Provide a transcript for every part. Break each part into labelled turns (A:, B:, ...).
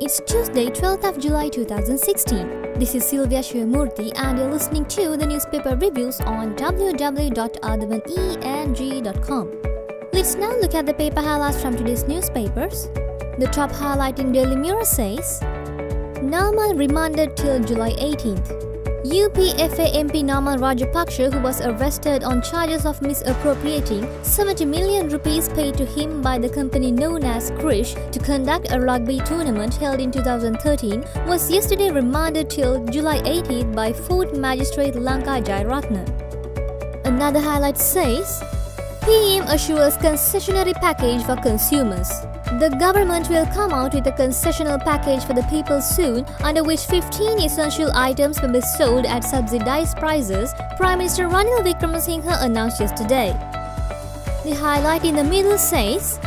A: It's Tuesday, 12th of July 2016. This is Sylvia Shivamurthy and you're listening to the newspaper reviews on www.athavan.com. Let's now look at the paper highlights from today's newspapers. The top highlight in Daily Mirror says, Namal remanded till July 18th. UPFA MP Namal Rajapaksa, who was arrested on charges of misappropriating 70 million rupees paid to him by the company known as Krish to conduct a rugby tournament held in 2013, was yesterday remanded till July 18th by Fourth Magistrate Lanka Jairatna. Another highlight says, PM assures concessionary package for consumers. The government will come out with a concessional package for the people soon, under which 15 essential items will be sold at subsidized prices, Prime Minister Ranil Wickremesinghe announced yesterday. The highlight in the middle says,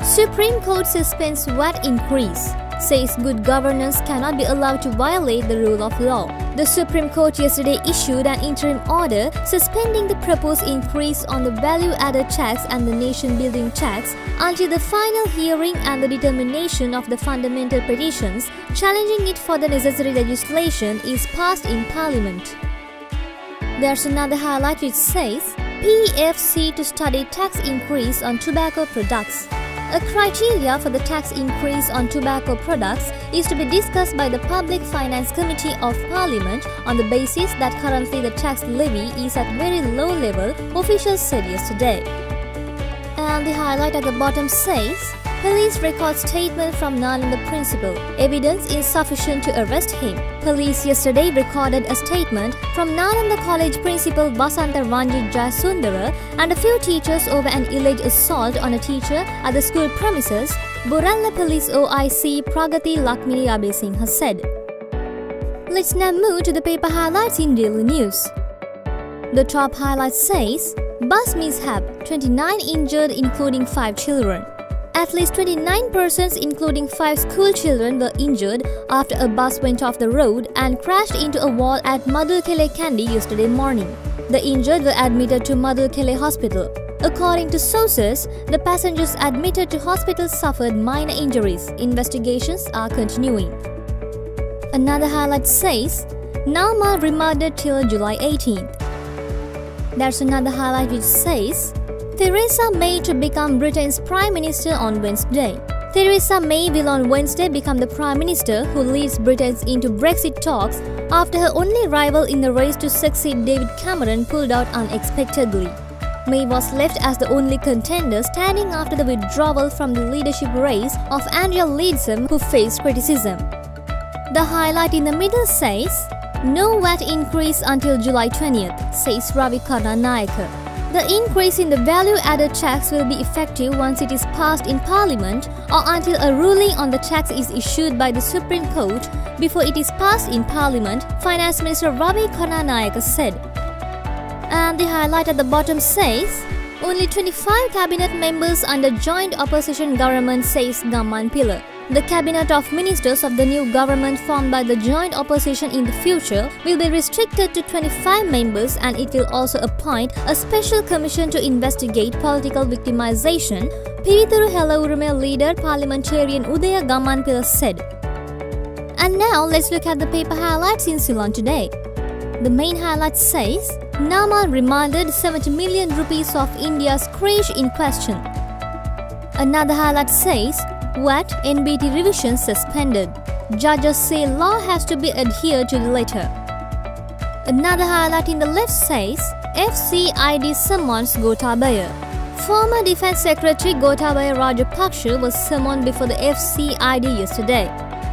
A: Supreme Court suspends VAT increase, says good governance cannot be allowed to violate the rule of law. The Supreme Court yesterday issued an interim order suspending the proposed increase on the value-added tax and the nation-building tax until the final hearing and the determination of the fundamental petitions challenging it for the necessary legislation is passed in Parliament. There's another highlight which says, PFC to study tax increase on tobacco products. A criteria for the tax increase on tobacco products is to be discussed by the Public Finance Committee of Parliament on the basis that currently the tax levy is at very low level, officials said yesterday. And the highlight at the bottom says, Police record statement from Nalanda principal. Evidence insufficient to arrest him. Police yesterday recorded a statement from Nalanda College principal Basanta Ranjit Jayasundara and a few teachers over an alleged assault on a teacher at the school premises, Boralla Police OIC Pragati Lakmini Abesinghe said. Let's now move to the paper highlights in Daily News. The top highlight says, Bus mishap, 29 injured including 5 children. At least 29 persons including 5 school children were injured after a bus went off the road and crashed into a wall at Madulkele Kandy yesterday morning. The injured were admitted to Madulkele Hospital. According to sources, the passengers admitted to hospital suffered minor injuries. Investigations are continuing. Another highlight says, Namal remanded till July 18th. There's another highlight which says, Theresa May to become Britain's Prime Minister on Wednesday. Theresa May will on Wednesday become the Prime Minister who leads Britain into Brexit talks after her only rival in the race to succeed David Cameron pulled out unexpectedly. May was left as the only contender standing after the withdrawal from the leadership race of Andrea Leadsom, who faced criticism. The highlight in the middle says, No VAT increase until July 20th, says Ravi Karnanayake. The increase in the value-added tax will be effective once it is passed in Parliament or until a ruling on the tax is issued by the Supreme Court before it is passed in Parliament, Finance Minister Ravi Karnanayake said. And the highlight at the bottom says, Only 25 cabinet members under joint opposition government, says Gamman Pillai. The cabinet of ministers of the new government formed by the joint opposition in the future will be restricted to 25 members and it will also appoint a special commission to investigate political victimization, Pirithuru Hela Urume leader parliamentarian Udaya Gamman Pillai said. And now let's look at the paper highlights in Ceylon today. The main highlight says, Namal remanded 70 million rupees of India's Krish in question. Another highlight says, VAT NBT revision suspended. Judges say law has to be adhered to the letter. Another highlight in the left says, FCID summons Gotabaya. Former Defence Secretary Gotabaya Rajapaksa was summoned before the FCID yesterday.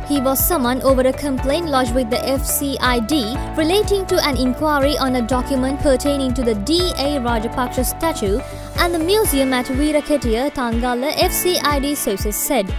A: He was summoned over a complaint lodged with the FCID relating to an inquiry on a document pertaining to the D.A. Rajapaksa statue and the museum at Veeraketiya, Tangala, FCID sources said.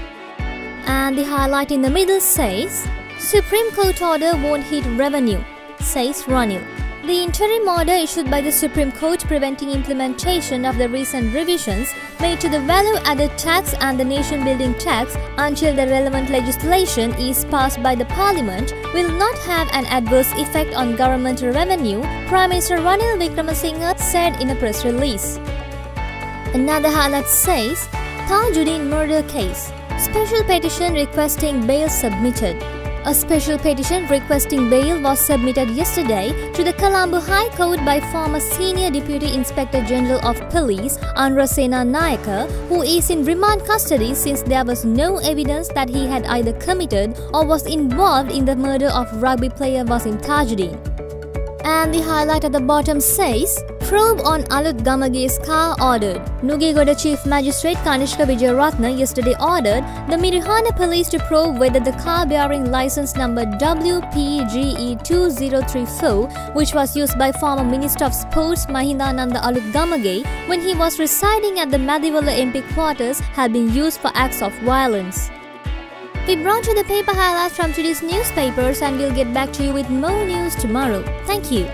A: And the highlight in the middle says, Supreme Court order won't hit revenue, says Ranil. The interim order issued by the Supreme Court preventing implementation of the recent revisions made to the value-added tax and the nation-building tax until the relevant legislation is passed by the Parliament will not have an adverse effect on government revenue, Prime Minister Ranil Wickremesinghe said in a press release. Another highlight says, Tajuddin murder case. Special petition requesting bail submitted. A special petition requesting bail was submitted yesterday to the Colombo High Court by former Senior Deputy Inspector General of Police Andrasena Nayaka, who is in remand custody since there was no evidence that he had either committed or was involved in the murder of rugby player Wasim Tajuddin. And the highlight at the bottom says, probe on Alut Gamage's car ordered. Nugegoda Chief Magistrate Kanishka Vijayaratna yesterday ordered the Mirihana police to probe whether the car bearing license number WPGE2034, which was used by former Minister of Sports Mahindananda Alut Gamage when he was residing at the Madiwala MP quarters, had been used for acts of violence. We brought you the paper highlights from today's newspapers, and we'll get back to you with more news tomorrow. Thank you.